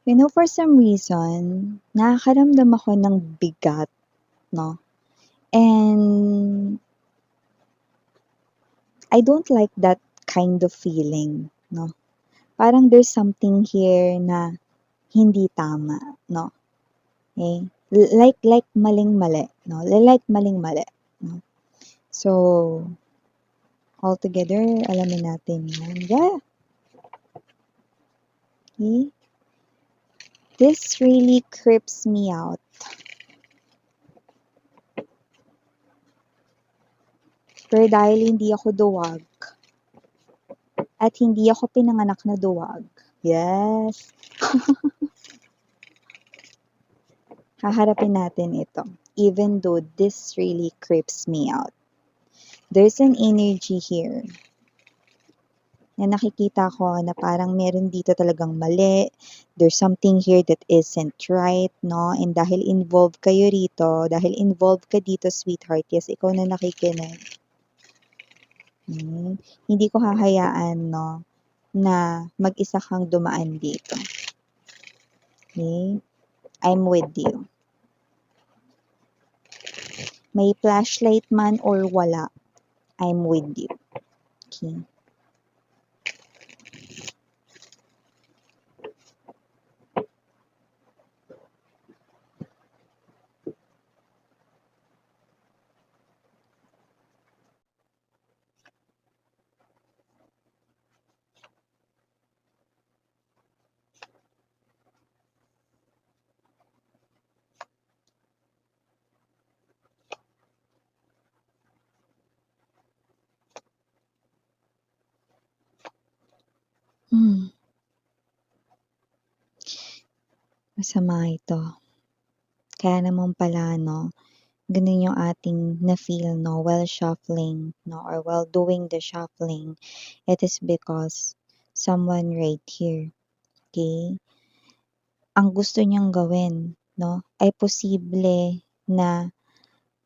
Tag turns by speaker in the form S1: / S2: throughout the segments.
S1: For some reason, nakakaramdam ako ng bigat, 'no? And I don't like that kind of feeling, 'no? Parang there's something here na hindi tama, 'no? Okay? Like maling-mali, 'no? Like maling-mali, 'no? So, altogether, alamin natin 'yan. Yeah, okay? This really creeps me out. Pero dahil hindi ako duwag at hindi ako pinanganak na duwag, yes, haharapin natin ito. Even though this really creeps me out. There's an energy here na nakikita ko na parang meron dito talagang mali. There's something here that isn't right, no? And dahil involved kayo rito, dahil involved ka dito, sweetheart, yes, ikaw na nakikinig. Hindi ko hahayaan, no, na mag-isa kang dumaan dito. Okay? I'm with you. May flashlight man or wala, I'm with you. Okay? Masama ito. Kaya naman pala, no, ganun yung ating na-feel, no, while shuffling, no, or while doing the shuffling. It is because someone right here, okay, ang gusto niyang gawin, no, ay posible na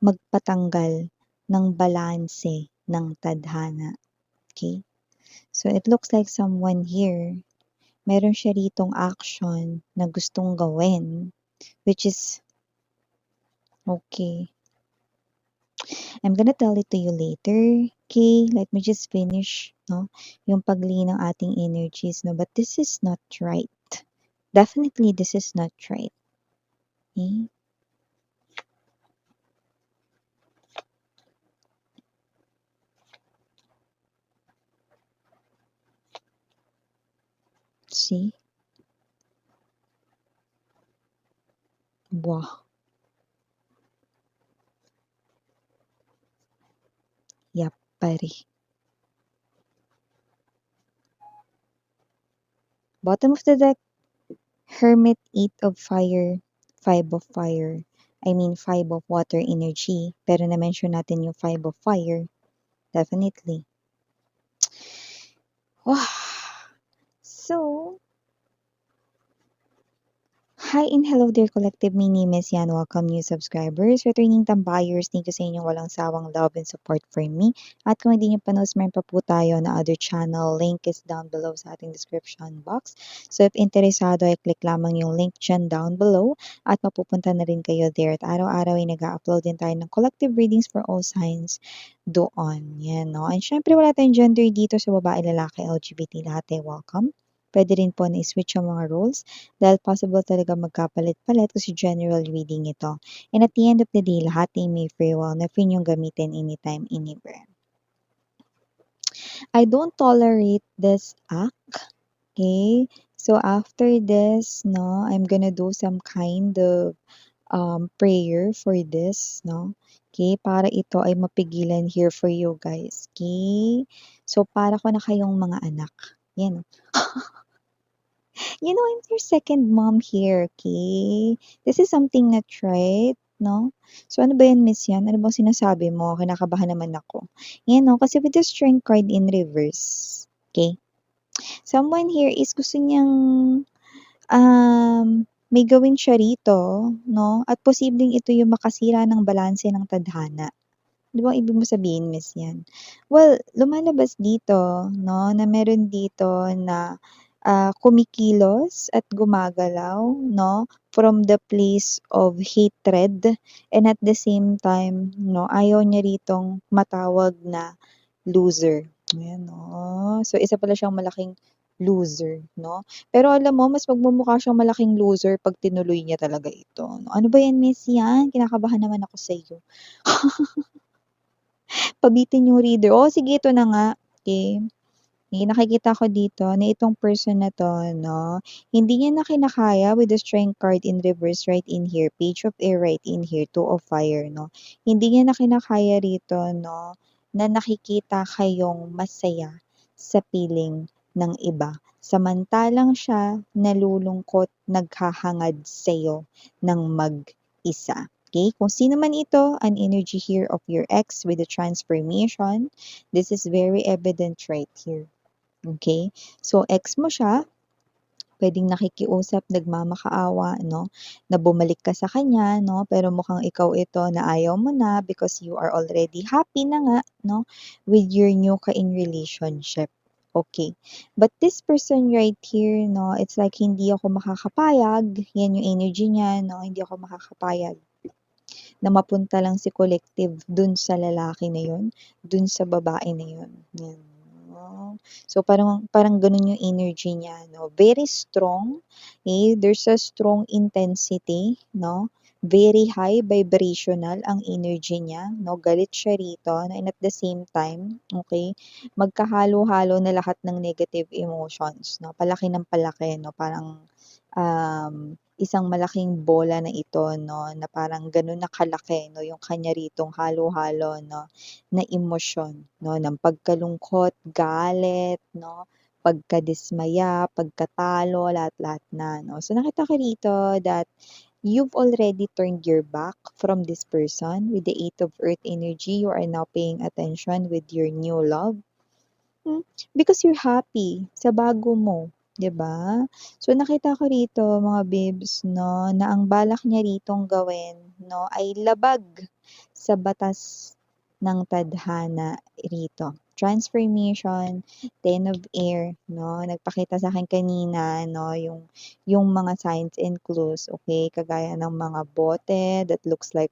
S1: magpatanggal ng balanse ng tadhana. Okay? So it looks like someone here, meron siya ritong action na gustong gawin, which is okay. I'm gonna tell it to you later. Okay, let me just finish, no, yung pagli ng ating energies, no, but this is not right. Definitely, this is not right. Okay? See? Wow. Yappari. Bottom of the deck, Hermit, 8 of fire, 5 of fire. I mean, 5 of water energy. Pero na-mention natin yung 5 of fire. Definitely. Wow. So, hi and hello dear collective, my name is Yan. Welcome new subscribers, returning tambayers. Thank you sa inyong walang sawang love and support for me. At kung hindi nyo pa subscribe pa po tayo na other channel, link is down below sa ating description box. So if interesado ay click lamang yung link dyan down below at mapupunta na rin kayo there. At araw-araw ay nag-upload din tayo ng collective readings for all signs doon. Yan, no? And syempre wala tayong gender dito sa babae, lalaki, LGBT, lahat ay welcome. Pwede rin po na i-switch ang mga roles dahil possible talaga magkapalit-palit kasi general reading ito. And at the end of the day, lahat ay may free will na free niyong gamitin anytime, anywhere. I don't tolerate this act. Okay? So after this, no, I'm gonna do some kind of prayer for this, no? Okay? Para ito ay mapigilan here for you guys. Okay? So para ko na kayong mga anak. Yan. You know, I'm your second mom here, okay? This is something not right, no? So, ano ba yan, Miss Yan? Ano bang sinasabi mo? Kinakabahan naman ako. Yan, no? Kasi with the strength card in reverse, okay? Someone here is gusto niyang may gawin siya rito, no? At posibleng ito yung makasira ng balanse ng tadhana. Ano bang ibig mo sabihin, Miss Yan? Well, lumalabas dito, no, na meron dito na kumikilos at gumagalaw, 'no, from the place of hatred and at the same time, 'no, ayaw niya ritong matawag na loser. Ayan, 'no. So, isa pala siyang malaking loser, 'no. Pero alam mo mas magmumukha siyang malaking loser 'pag tinuloy niya talaga ito, 'no. Ano ba 'yan, Miss 'yan? Kinakabahan naman ako sa'yo. Pabitin yung reader. Oh, sige ito na nga, okey. Nakikita ko dito na itong person na 'to 'no, hindi niya na kinakaya with the strength card in reverse right in here, page of air right in here, two of fire 'no. Hindi niya na kinakaya rito 'no, na nakikita kayong masaya sa piling ng iba. Samantalang siya nalulungkot, naghahangad sa'yo ng mag-isa. Okay, kung sino man ito, an energy here of your ex with the transformation, this is very evident right here. Okay, so ex mo siya, puwedeng nakikiusap, nagmamakaawa 'no, na bumalik ka sa kanya 'no, pero mukhang ikaw ito na ayaw mo na because you are already happy na nga 'no, with your new ka-in relationship. Okay, but this person right here 'no, it's like hindi ako makakapayag, 'yan yung energy niya 'no, hindi ako makakapayag na mapunta lang si collective dun sa lalaki na yun, dun sa babae na yun, yan. Oh. So parang parang ganun yung energy niya 'no, very strong, there's a strong intensity 'no, very high vibrational ang energy niya 'no, galit siya rito and at the same time, okay, magkahalo-halo na lahat ng negative emotions 'no, palaki ng palaki 'no, parang, isang malaking bola na ito 'no, na parang gano'n na kalaki 'no, yung kanya ritong halo-halo 'no, na emosyon 'no, ng pagkalungkot, galit 'no, pagkadismaya, pagkatalo, lahat-lahat na 'no. So nakita ko rito that you've already turned your back from this person with the Eight of Earth energy, you are now paying attention with your new love. Because you're happy sa bago mo, 'di ba? So nakita ko rito mga babes 'no, na ang balak niya ritong gawin 'no, ay labag sa batas ng tadhana rito. Transformation, Ten of Air 'no, nagpakita sa'kin kanina 'no, yung mga signs and clues, okay, kagaya ng mga bote that looks like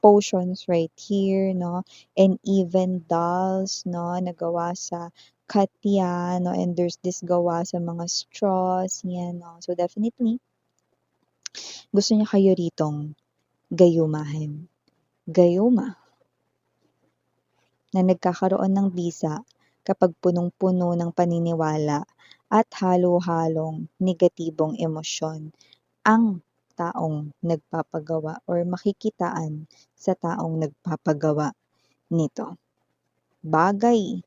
S1: potions right here 'no, and even dolls 'no, na gawa sa katya 'no, and there's this gawa sa mga straws, 'yan 'no. So definitely, gusto niya kayo ritong gayumahin. Gayuma na nagkakaroon ng bisa kapag punong-puno ng paniniwala at halo-halong negatibong emosyon ang taong nagpapagawa or makikitaan sa taong nagpapagawa nito. Bagay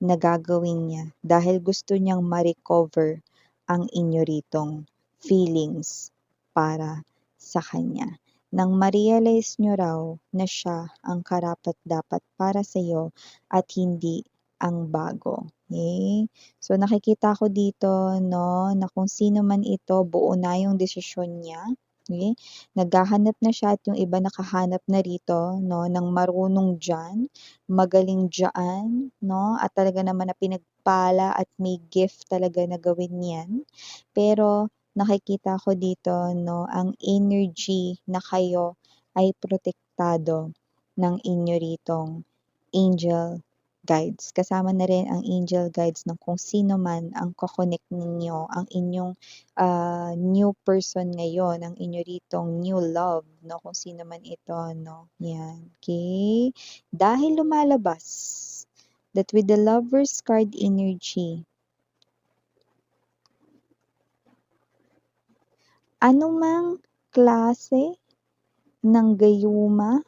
S1: na gagawin niya dahil gusto niyang ma-recover ang inyo ritong feelings para sa kanya. Nang ma-realize niyo raw na siya ang karapat-dapat para sa'yo at hindi ang bago, okey? So nakikita ko dito 'no, na kung sino man ito buo na yung desisyon niya, okey? Naghahanap na siya at yung iba nakahanap na rito 'no, ng marunong diyan, magaling diyaan 'no, at talaga naman na pinagpala at may gift talaga na gawin 'yan. Pero nakikita ko dito 'no, ang energy na kayo ay protektado ng inyo ritong angel guides. Kasama na rin ang angel guides ng kung sino man ang ko-connect ninyo, ang inyong, new person ngayon, ang inyo ritong new love 'no, kung sino man ito 'no, 'yan, okey? Dahil lumalabas that with the Lovers card energy, anumang klase ng gayuma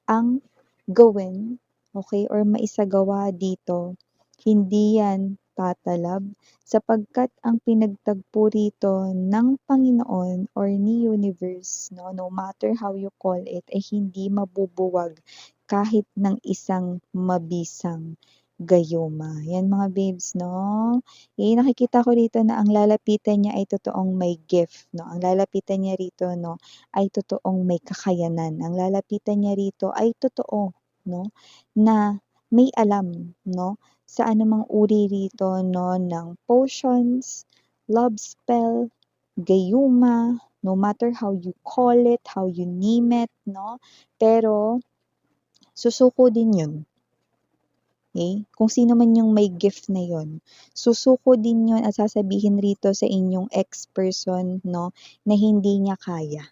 S1: ang gawin, okay, or maisagawa dito, hindi yan tatalab sapagkat ang pinagtagpo rito ng Panginoon or ni Universe 'no, no matter how you call it, ay hindi mabubuwag kahit ng isang mabisang gayuma. Yan mga babes 'no, nakikita ko rito na ang lalapitan niya ay totoong may gift 'no, ang lalapitan niya rito 'no, ay totoong may kakayanan. Ang lalapitan niya rito ay totoo 'no, na may alam 'no, sa anumang uri rito 'no, ng potions, love spell, gayuma, no matter how you call it, how you name it, no? Pero, susuko din yun. Okay? Kung sino man yung may gift na yun, susuko din yun at sasabihin rito sa inyong ex-person, no, na hindi niya kaya.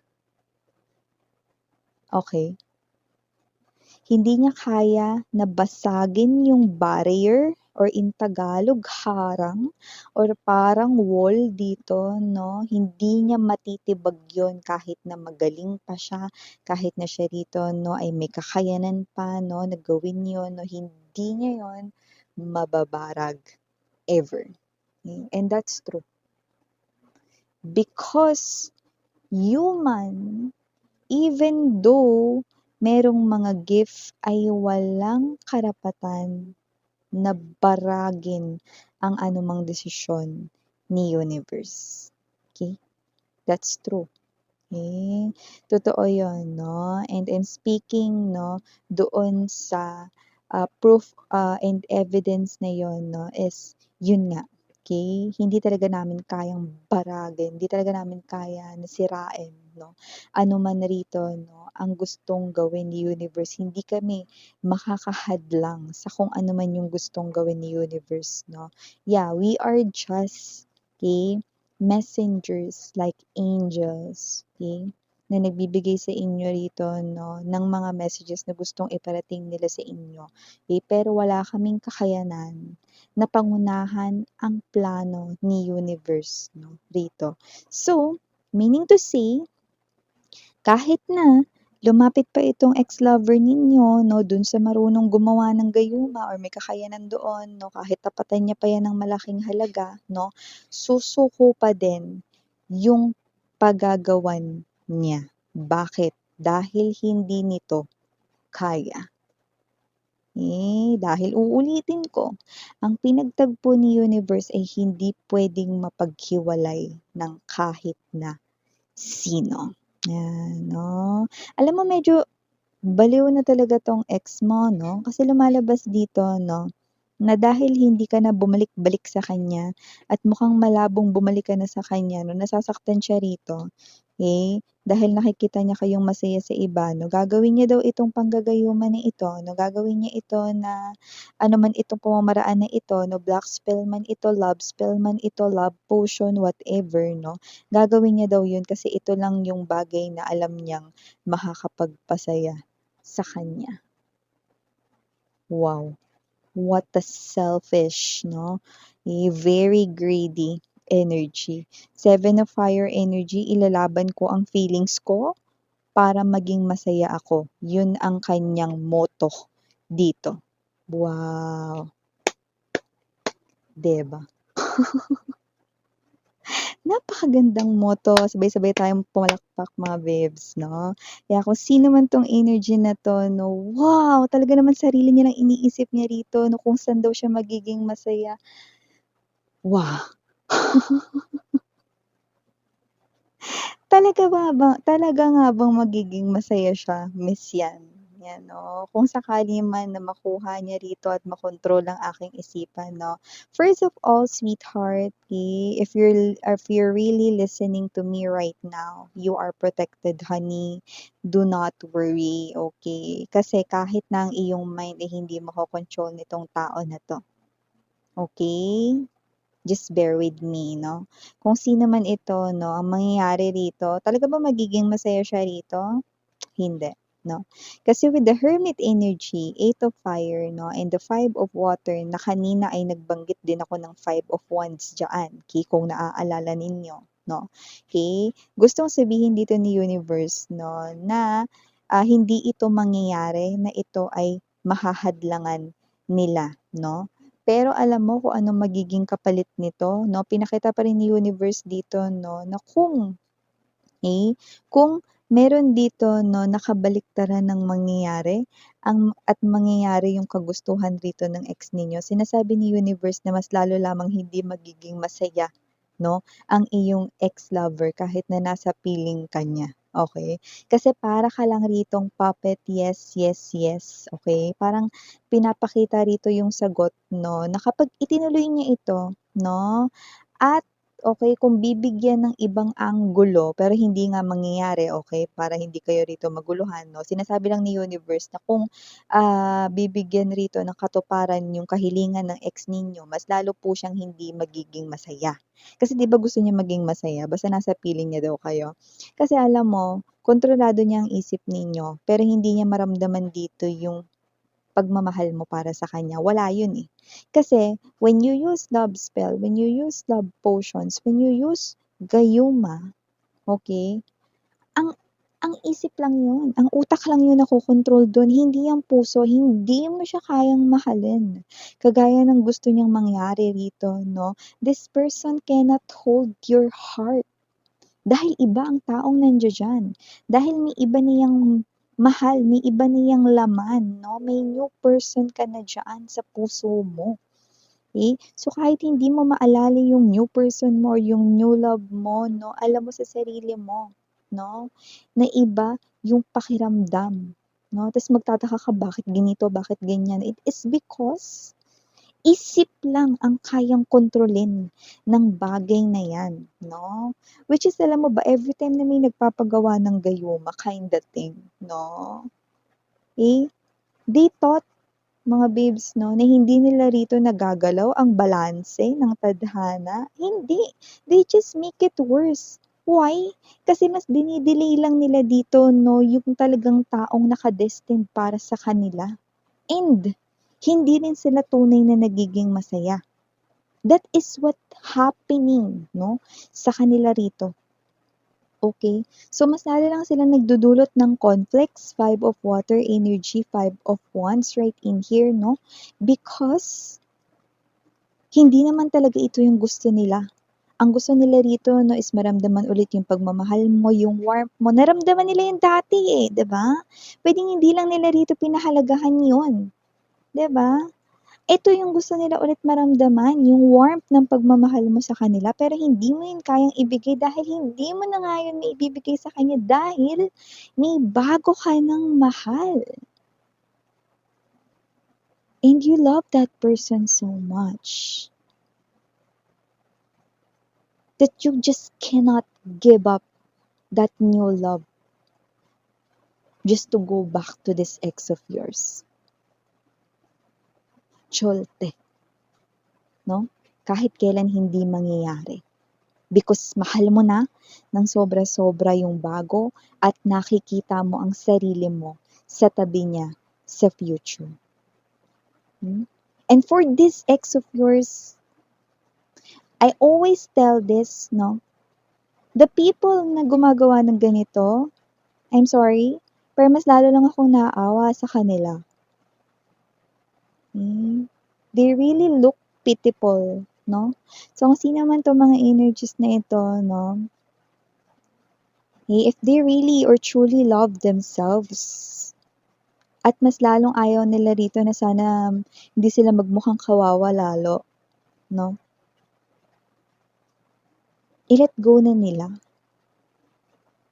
S1: Okay? Hindi niya kaya na basagin yung barrier or in Tagalog, harang or parang wall dito, no? Hindi niya matitibag yun kahit na magaling pa siya, kahit na siya rito, no, ay may kakayanan pa, no, na gawin yun, no? Hindi niya yun mababarag ever. Okay? And that's true. Because human, even though merong mga gift ay walang karapatan na baragin ang anumang desisyon ni universe. Okay? That's true. Okay? Totoo yun, no? And I'm speaking, no, doon sa proof and evidence na yun, no, is yun nga. Okay? Hindi talaga namin kayang baragin, hindi talaga namin kaya na sirain, no? Ano man rito, no, ang gustong gawin ni universe, hindi kami makakahadlang sa kung ano man yung gustong gawin ni universe, no? Yeah, we are just, okay, messengers like angels, okay, na nagbibigay sa inyo rito, no, ng mga messages na gustong iparating nila sa inyo. Okay? Pero wala kaming kakayanan na pangunahan ang plano ni universe, no, rito. So, meaning to say, kahit na lumapit pa itong ex-lover ninyo, no, dun sa marunong gumawa ng gayuma or may kakayanan doon, no, kahit tapatan niya pa yan ng malaking halaga, no, susuko pa din yung pagagawan niya. Bakit? Dahil hindi nito kaya. Dahil uulitin ko, ang pinagtagpo ni universe ay hindi pwedeng mapaghiwalay ng kahit na sino. Yan, 'no. Alam mo medyo baliw na talaga 'tong ex mo, 'no, kasi lumalabas dito, 'no, na dahil hindi ka na bumalik-balik sa kanya at mukhang malabong bumalik ka na sa kanya 'no, nasasaktan siya rito, dahil nakikita niya kayong masaya sa iba 'no, gagawin niya daw itong panggagayuma na ito 'no, gagawin niya ito na ano man itong pamamaraan na ito 'no, black spell man ito, love spell man ito, love potion, whatever 'no, gagawin niya daw yun kasi ito lang yung bagay na alam niyang makakapagpasaya sa kanya. Wow! What a selfish, no? A very greedy energy. Seven of fire energy, ilalaban ko ang feelings ko para maging masaya ako. Yun ang kanyang motto dito. Wow! 'Di ba? Napakagandang motto, sabay-sabay tayong pumalakpak mga babes, 'no? Kaya kung sino man 'tong energy na 'to 'no, wow! Talaga naman sarili niya lang iniisip niya rito 'no, kung saan daw siya magiging masaya. Wow! Talaga nga bang magiging masaya siya, Miss Yan? Yan 'no, kung sakali man na makuha niya rito at makontrol ang aking isipan 'no. First of all, sweetheart, if you're really listening to me right now, you are protected, honey. Do not worry, okay? Kasi kahit na ang iyong mind ay hindi makokontrol nitong tao na 'to, okay? Just bear with me 'no. Kung sino man ito 'no, ang mangyayari rito, talaga ba magiging masaya siya rito? Hindi 'no. Kasi with the Hermit energy, Eight of Fire 'no, and the Five of Water na kanina ay nagbanggit din ako ng Five of Wands diyaan, kung naaalala ninyo 'no. Gustong sabihin dito ni universe 'no, na hindi ito mangyayari, na ito ay mahahadlangan nila 'no. Pero alam mo kung anong magiging kapalit nito 'no, pinakita pa rin ni universe dito 'no, na kung meron dito 'no, na kabaliktaran ng mangyayari at mangyayari yung kagustuhan rito ng ex ninyo, sinasabi ni universe na mas lalo lamang hindi magiging masaya 'no, ang iyong ex-lover kahit na nasa piling ka niya, okey? Kasi para ka lang ritong puppet, yes, yes, yes, okey? Parang pinapakita rito yung sagot 'no, na kapag itinuloy niya ito 'no, at okay, kung bibigyan ng ibang anggulo, pero hindi nga mangyayari, okay, para hindi kayo rito maguluhan 'no, sinasabi lang ni universe na kung, bibigyan rito ng katuparan yung kahilingan ng ex ninyo, mas lalo po siyang hindi magiging masaya. Kasi 'di ba gusto niya maging masaya basta nasa piling niya daw kayo. Kasi alam mo, kontrolado niya ang isip ninyo, pero hindi niya maramdaman dito yung pagmamahal mo para sa kanya, wala yun, eh. Kasi when you use love spell, when you use love potions, when you use gayuma, okay, ang ang isip lang yun, ang utak lang yun nakokontrol dun, hindi ang puso, hindi mo siya kayang mahalin. Kagaya ng gusto niyang mangyari rito 'no, this person cannot hold your heart. Dahil iba ang taong nandiya-diyan, dahil may iba na yang mahal, may iba na yang laman 'no, may new person ka na diyan sa puso mo, okey? So, kahit hindi mo maalala yung new person mo or yung new love mo 'no, alam mo sa sarili mo 'no, na iba yung pakiramdam 'no, ta's magtataka ka bakit ganito, bakit ganyan, it is because isip lang ang kayang kontrolin ng bagay na 'yan 'no. Which is alam mo ba everytime na may nagpapagawa ng gayuma kinda thing 'no, eh, they thought mga babes 'no, na hindi nila rito nagagalaw ang balanse ng tadhana, hindi. They just make it worse. Why? Kasi mas dine-delay lang nila dito 'no, yung talagang taong naka-destined para sa kanila. And hindi rin sila tunay na nagiging masaya. That is what happening 'no, sa kanila rito, okay. So, mas lalo lang silang nagdudulot ng conflicts, 5 of water energy, 5 of wands right in here 'no, because hindi naman talaga ito yung gusto nila. Ang gusto nila rito 'no is maramdaman ulit yung pagmamahal mo, yung warmth mo. Naramdaman nila yun dati, eh, 'di ba? Puwedeng hindi lang nila rito pinahalagahan yun, 'di ba? Ito yung gusto nila ulit maramdaman, yung warmth ng pagmamahal mo sa kanila pero hindi mo yun kayang ibigay dahil hindi mo na nga yun maibibigay sa kanya dahil may bago ka ng mahal. And you love that person so much that you just cannot give up that new love just to go back to this ex of yours. Cholte, no? Kahit kailan hindi mangyayari. Because mahal mo na ng sobra-sobra yung bago at nakikita mo ang sarili mo sa tabi niya sa future. And for this ex of yours, I always tell this, no? The people na gumagawa ng ganito, I'm sorry, pero mas lalo lang akong naaawa sa kanila. They really look pitiful, no? So, kung sino man 'tong mga energies na ito, no, if they really or truly love themselves at mas lalong ayaw nila rito na sana hindi sila magmukhang kawawa lalo, no? I-let go na nila.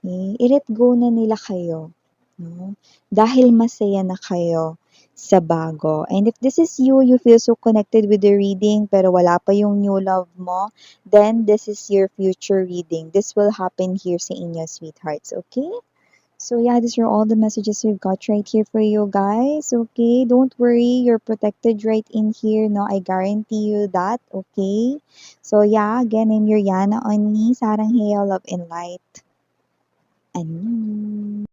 S1: I-let go na nila kayo, no? Dahil masaya na kayo sa bago. And if this is you, you feel so connected with the reading pero wala pa yung new love mo, then this is your future reading. This will happen here sa inyo, sweethearts, okay? So yeah, these are all the messages we've got right here for you guys. Okay, don't worry, you're protected right in here. No, I guarantee you that. Okay. So yeah, again, I'm your Yana Onni, Sarang Heyo, Love and Light. And